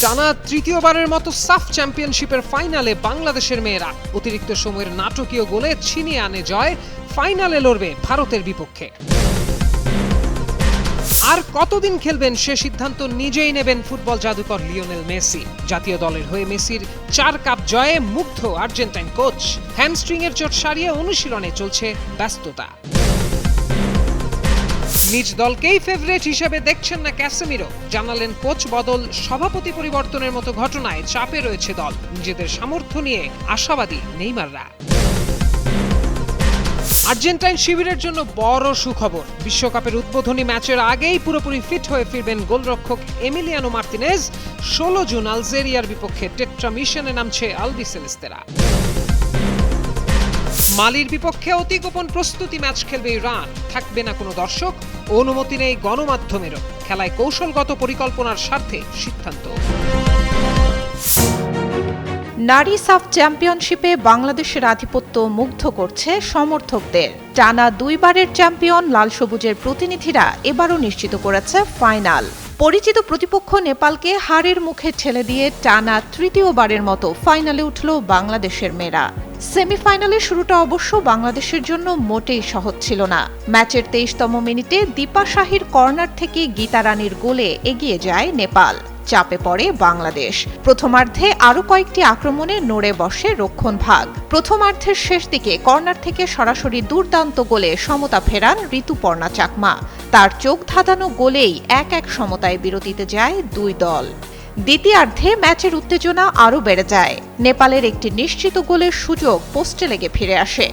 টানা তৃতীয়বারের মতো সাফ চ্যাম্পিয়নশিপের ফাইনালে বাংলাদেশের মেয়েরা অতিরিক্ত সময়ের নাটকীয় গোলে ছিনিয়ে আনে জয়। ফাইনালে লড়বে ভারতের বিপক্ষে। আর কতদিন খেলবেন সে সিদ্ধান্ত নিজেই নেবেন ফুটবল জাদুকর লিওনেল মেসি। জাতীয় দলের হয়ে মেসির 4 কাপ জয়ে মুগ্ধ আর্জেন্টাইন কোচ। হ্যামস্ট্রিং এর চোট সারিয়ে অনুশীলনে চলছে ব্যস্ততা। নিজ দলকেই ফেভারিট হিসেবে দেখছেন না ক্যাসেমিরো। জানালেন কোচ বদল, সভাপতি পরিবর্তনের মতো ঘটনায় চাপে রয়েছে দল। নিজেদের সামর্থ্য নিয়ে আশাবাদী নেইমাররা। আর্জেন্টাইন শিবিরের জন্য বড় সুখবর। বিশ্বকাপের উদ্বোধনী ম্যাচের আগেই পুরোপুরি ফিট হয়ে ফিরবেন গোলরক্ষক এমিলিয়ানো মার্তিনেজ। 16 জুন আলজেরিয়ার বিপক্ষে টেট্রা মিশনে নামছে আলবিসেলেস্তেরা। মালির বিপক্ষে অতি গোপন প্রস্তুতি ম্যাচ খেলবে ইরান। থাকবে না কোনো দর্শক, অনুমতি নেই গণমাধ্যমেরও। খেলায় কৌশলগত পরিকল্পনার স্বার্থে সিদ্ধান্ত। নারী সাফ চ্যাম্পিয়নশিপে বাংলাদেশের আধিপত্য মুগ্ধ করছে সমর্থকদের। টানা 2 বারের চ্যাম্পিয়ন লাল সবুজের প্রতিনিধিরা এবারও নিশ্চিত করেছে ফাইনাল। পরিচিত প্রতিপক্ষ নেপালকে হারের মুখে ঠেলে দিয়ে টানা তৃতীয়বারের মতো ফাইনালে উঠল বাংলাদেশের মেয়েরা। সেমিফাইনালের শুরুটা অবশ্য বাংলাদেশের জন্য মোটেই সহজ ছিল না। ম্যাচের 23তম মিনিটে দীপা শাহীর কর্নার থেকে গীতা রানীর গোলে এগিয়ে যায় নেপাল। চাপে পড়ে বাংলাদেশ। প্রথমার্ধে আরও কয়েকটি আক্রমণে নড়ে বসে রক্ষণভাগ। প্রথমার্ধের শেষ দিকে কর্নার থেকে সরাসরি দুর্দান্ত গোলে সমতা ফেরান ঋতুপর্ণা চাকমা। তার চোখ ধাঁধানো গোলেই 1-1 সমতায় বিরতিতে যায় দুই দল। দ্বিতীয়ার্ধে ম্যাচের উত্তেজনা আরও বেড়ে যায়। নেপালের একটি নিশ্চিত গোলের সুযোগ পোস্টে লেগে ফিরে আসে।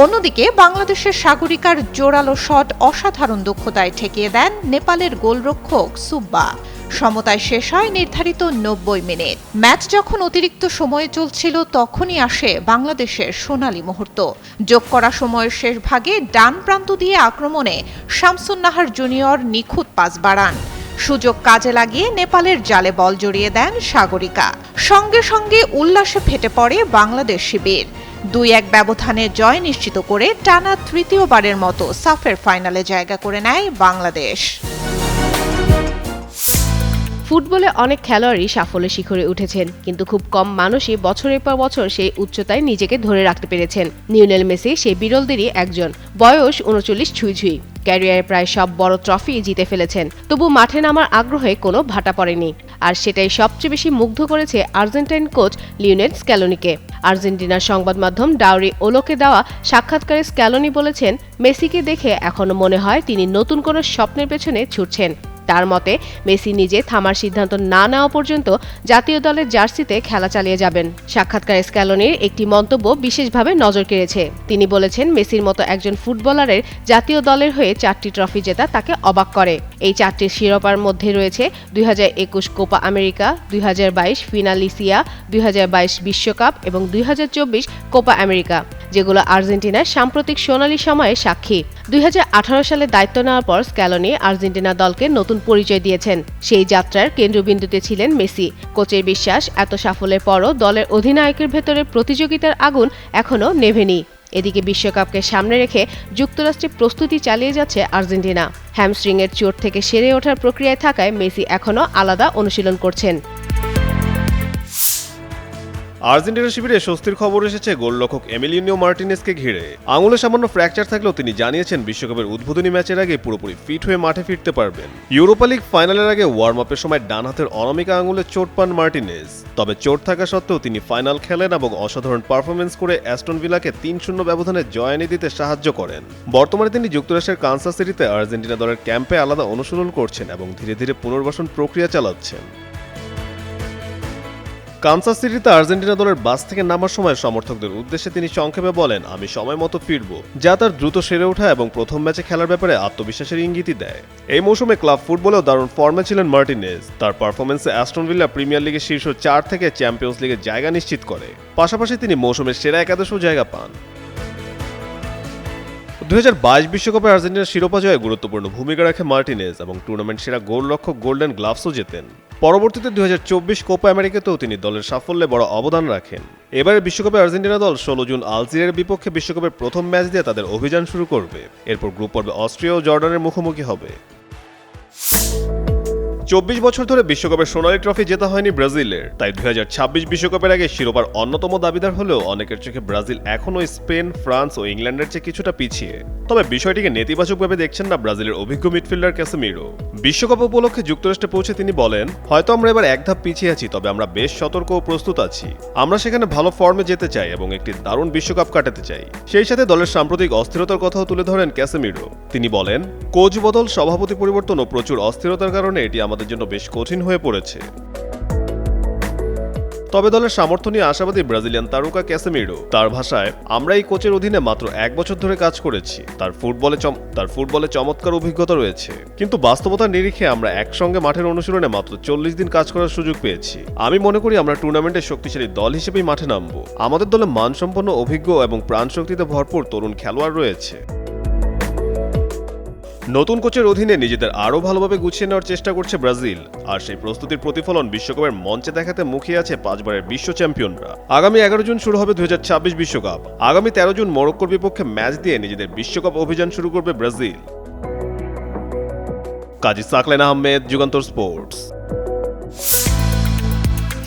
অন্যদিকে বাংলাদেশের সাগরিকার জোরালো শট অসাধারণ দক্ষতায় ঠেকিয়ে দেন নেপালের গোলরক্ষক সুব্বা। সমতায় শেষ হয় নির্ধারিত 90 মিনিট। ম্যাচ যখন অতিরিক্ত সময়ে চলছিল তখনই আসে বাংলাদেশের সোনালী মুহূর্ত। যোগ করা সময়ের শেষ ভাগে ডান প্রান্ত দিয়ে আক্রমণে শামসুন নাহার জুনিয়র নিখুঁত পাস বাড়ান। সুযোগ কাজে লাগিয়ে নেপালের জালে বল জড়িয়ে দেন সাগরিকা। সঙ্গে সঙ্গে উল্লাসে ফেটে পড়ে বাংলাদেশ শিবির। 2-1 ব্যবধানে জয় নিশ্চিত করে টানা তৃতীয়বারের মতো সাফের ফাইনালে জায়গা করে নেয় বাংলাদেশ। ফুটবলে অনেক খেলোয়াড়ই সাফল্যের শিখরে উঠেছেন, কিন্তু খুব কম মানুষই বছরের পর বছর সেই উচ্চতায় নিজেকে ধরে রাখতে পেরেছেন। লিওনেল মেসি সেই বিরলদেরই একজন। বয়স 39 ছুঁই। ক্যারিয়ারে প্রায় সব বড় ট্রফি জিতে ফেলেছেন, তবু মাঠে নামার আগ্রহে কোনো ভাটা পড়েনি। আর সেটাই সবচেয়ে বেশি মুগ্ধ করেছে আর্জেন্টাইন কোচ লিওনেল স্ক্যালোনিকে। আর্জেন্টিনার সংবাদ মাধ্যম ডাওরি ওলোকে দেওয়া সাক্ষাৎকারে স্ক্যালোনি বলেছেন, মেসিকে দেখে এখনো মনে হয় তিনি নতুন কোনো স্বপ্নের পেছনে ছুটছেন। তার মতে মেসি নিজে থামার সিদ্ধান্ত না নেওয়া পর্যন্ত জাতীয় দলের জার্সিতে খেলা চালিয়ে যাবেন। সাক্ষাৎকারে স্ক্যালোনির একটি মন্তব্য বিশেষভাবে নজর কেড়েছে। তিনি বলেছেন, মেসির মতো একজন ফুটবলারের জাতীয় দলের হয়ে 4টি ট্রফি জেতা তাকে অবাক করে। এই 4টির শিরোপার মধ্যে রয়েছে 2021 কোপা আমেরিকা, 2022 ফিনালিসিয়া, 2022 বিশ্বকাপ এবং 2024 কোপা আমেরিকা, যেগুলো আর্জেন্টিনার সাম্প্রতিক সোনালী সময়ের সাক্ষী। 2018 সালে দায়িত্ব নেওয়ার পর স্ক্যালোনি আর্জেন্টিনা দলকে নতুন পরিচয় দিয়েছেন। সেই যাত্রার কেন্দ্রবিন্দুতে ছিলেন মেসি। কোচের বিশ্বাস, এত সাফল্যের পরও দলের অধিনায়কের ভেতরে প্রতিযোগিতার আগুন এখনও নেভেনি। এদিকে বিশ্বকাপকে সামনে রেখে যুক্তরাষ্ট্রে প্রস্তুতি চালিয়ে যাচ্ছে আর্জেন্টিনা। হ্যামস্ট্রিংয়ের চোট থেকে সেরে ওঠার প্রক্রিয়ায় থাকায় মেসি এখনও আলাদা অনুশীলন করছেন। আর্জেন্টিনা শিবিরে স্বস্তির খবর এসেছে গোলরক্ষক এমিলিয়ানো মার্টিনেজকে ঘিরে। আঙুলে সামান্য ফ্র্যাকচার থাকলেও তিনি জানিয়েছেন বিশ্বকাপের উদ্বোধনী ম্যাচের আগে পুরোপুরি ফিট হয়ে মাঠে ফিরতে পারবেন। ইউরোপা লিগ ফাইনালের আগে ওয়ার্ম আপের সময় ডান হাতের অনামিকা আঙুলে চোট পান মার্টিনেজ। তবে চোট থাকা সত্ত্বেও তিনি ফাইনাল খেলেন এবং অসাধারণ পারফরমেন্স করে অ্যাস্টন ভিলাকে 3-0 ব্যবধানে জয় এনে দিতে সাহায্য করেন। বর্তমানে তিনি যুক্তরাষ্ট্রের কানসাস সিটিতে আর্জেন্টিনা দলের ক্যাম্পে আলাদা অনুশীলন করছেন এবং ধীরে ধীরে পুনর্বাসন প্রক্রিয়া চালাচ্ছেন। কানসাস সিটিতে আর্জেন্টিনা দলের বাস থেকে নামার সময় সমর্থকদের উদ্দেশ্যে তিনি সংক্ষেপে বলেন, আমি সময় মতো ফিরব, যা তার দ্রুত সেরে ওঠা এবং প্রথম ম্যাচে খেলার ব্যাপারে আত্মবিশ্বাসের ইঙ্গিতই দেয়। এই মৌসুমে ক্লাব ফুটবলেও দারুণ ফর্মে ছিলেন মার্টিনেজ। তার পারফরমেন্সে অ্যাস্টন ভিলা প্রিমিয়ার লিগের শীর্ষ 4 থেকে চ্যাম্পিয়ন্স লিগের জায়গা নিশ্চিত করে। পাশাপাশি তিনি মৌসুমের সেরা একাদশেও জায়গা পান। 2022 বিশ্বকাপে আর্জেন্টিনার শিরোপা জয়ে গুরুত্বপূর্ণ ভূমিকা রাখে মার্টিনেজ এবং টুর্নামেন্ট সেরা গোলরক্ষক গোল্ডেন গ্লাভসও জেতেন। পরবর্তীতে 2024 কোপা আমেরিকাতেও তিনি দলের সাফল্যে বড় অবদান রাখেন। এবারে বিশ্বকাপে আর্জেন্টিনা দল 16 জুন আলজেরিয়ার বিপক্ষে বিশ্বকাপের প্রথম ম্যাচ দিয়ে তাদের অভিযান শুরু করবে। এরপর গ্রুপ পর্বে অস্ট্রিয়া ও জর্ডানের মুখোমুখি হবে। 24 বছর ধরে বিশ্বকাপের সোনালী ট্রফি জেতা হয়নি ব্রাজিলের, তাই 2026 বিশ্বকাপের আগে শিরোপার অন্যতম দাবিদার হলেও অনেকের চোখে ব্রাজিল এখনও স্পেন, ফ্রান্স ও ইংল্যান্ডের চেয়ে কিছুটা পিছিয়ে। তবে বিষয়টিকে নেতিবাচকভাবে দেখছেন না ব্রাজিলের অভিজ্ঞ মিডফিল্ডার ক্যাসেমিরো। বিশ্বকাপ উপলক্ষে যুক্তরাষ্ট্রে পৌঁছে তিনি বলেন, হয়তো আমরা এবার এক ধাপ পিছিয়ে আছি, তবে আমরা বেশ সতর্ক ও প্রস্তুত আছি। আমরা সেখানে ভালো ফর্মে যেতে চাই এবং একটি দারুণ বিশ্বকাপ কাটাতে চাই। সেই সাথে দলের সাম্প্রতিক অস্থিরতার কথাও তুলে ধরেন ক্যাসেমিরো। তিনি বলেন, কোচ বদল, সভাপতি পরিবর্তন ও প্রচুর অস্থিরতার কারণে এটি আমাদের জন্য বেশ কঠিন হয়ে পড়েছে। তবে দলের সামর্থ্য নিয়ে আশাবাদী ব্রাজিলিয়ান তারকা ক্যাসেমিরো। তার ভাষায়, আমরা এই কোচের অধীনে মাত্র 1 বছর ধরে কাজ করেছি। তার ফুটবলে চমৎকার অভিজ্ঞতা রয়েছে, কিন্তু বাস্তবতার নিরিখে আমরা একসঙ্গে মাঠের অনুশীলনে মাত্র 40 দিন কাজ করার সুযোগ পেয়েছি। আমি মনে করি আমরা টুর্নামেন্টের শক্তিশালী দল হিসেবেই মাঠে নামবো। আমাদের দলে মানসম্পন্ন, অভিজ্ঞ এবং প্রাণশক্তিতে ভরপুর তরুণ খেলোয়াড় রয়েছে। নতুন কোচের অধীনে নিজেদের আরও ভালোভাবে গুছিয়ে নেওয়ার চেষ্টা করছে ব্রাজিল, আর সেই প্রস্তুতির প্রতিফলন বিশ্বকাপের মঞ্চে দেখাতে মুখিয়ে আছে 5 বারের বিশ্ব চ্যাম্পিয়নরা। আগামী 11 জুন শুরু হবে 2026 বিশ্বকাপ। আগামী 13 জুন মরক্কোর বিপক্ষে ম্যাচ দিয়ে নিজেদের বিশ্বকাপ অভিযান শুরু করবে ব্রাজিল। কাজী সাকলেন আহমেদ, যুগান্তর স্পোর্টস।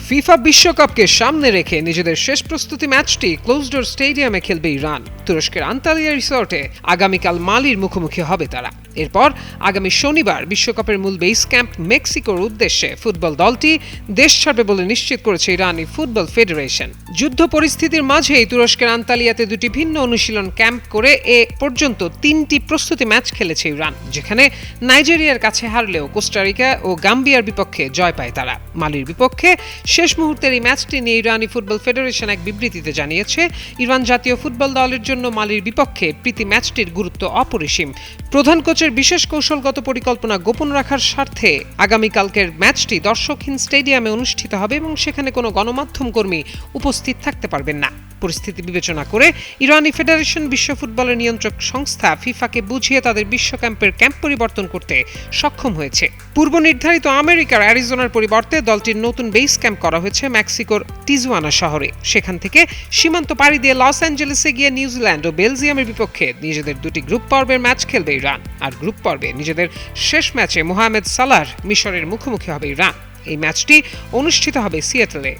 ফিফা বিশ্বকাপকে সামনে রেখে নিজেদের শেষ প্রস্তুতি ম্যাচটি ক্লোজডোর স্টেডিয়ামে খেলবে ইরান। তুরস্কের আন্তালিয়া রিসর্টে আগামীকাল মালির মুখোমুখি হবে তারা। এরপর আগামী শনিবার বিশ্বকাপের মূল বেস ক্যাম্প মেক্সিকোর উদ্দেশ্যে ফুটবল দলটি দেশ ছাড়বে বলে নিশ্চিত করেছে ইরানি ফুটবল ফেডারেশন। যুদ্ধ পরিস্থিতির মাঝেই তুরস্কের আন্তালিয়াতে 2টি ভিন্ন অনুশীলন ক্যাম্প করে এ পর্যন্ত 3টি প্রস্তুতি ম্যাচ খেলেছে ইরান, যেখানে নাইজেরিয়ার কাছে হারলেও কোস্টারিকা ও গাম্বিয়ার বিপক্ষে জয় পায় তারা। মালির বিপক্ষে শেষ মুহূর্তের এই ম্যাচটি নিয়ে ইরানি ফুটবল ফেডারেশন এক বিবৃতিতে জানিয়েছে, ইরান জাতীয় ফুটবল দলের জন্য মালির বিপক্ষে প্রীতি ম্যাচটির গুরুত্ব অপরিসীম। প্রধান কোচের বিশেষ কৌশলগত পরিকল্পনা গোপন রাখার স্বার্থে আগামীকালকের ম্যাচটি দর্শকহীন স্টেডিয়ামে অনুষ্ঠিত হবে এবং সেখানে কোনো গণমাধ্যম কর্মী উপস্থিত থাকতে পারবেন না। পরিস্থিতি বিবেচনা করে ইরানি ফেডারেশন বিশ্ব ফুটবলের নিয়ন্ত্রক সংস্থা ফিফাকে বুঝিয়ে তাদের বিশ্ব ক্যাম্পের ক্যাম্প পরিবর্তন করতে সক্ষম হয়েছে। পূর্ব নির্ধারিত আমেরিকার অ্যারিজোনার পরিবর্তে দলটির নতুন বেস ক্যাম্প করা হয়েছে মেক্সিকোর টিজুয়ানা শহরে। সেখান থেকে সীমান্ত পাড়ি দিয়ে লস অ্যাঞ্জেলেসে গিয়ে নিউজিল্যান্ড ও বেলজিয়ামের বিপক্ষে নিজেদের 2টি গ্রুপ পর্বের ম্যাচ খেলবে ইরান। আর গ্রুপ পর্বে নিজেদের শেষ ম্যাচে মোহামেদ সালাহর মিশরের মুখোমুখি হবে ইরান। এই ম্যাচটি অনুষ্ঠিত হবে সিয়াটলে।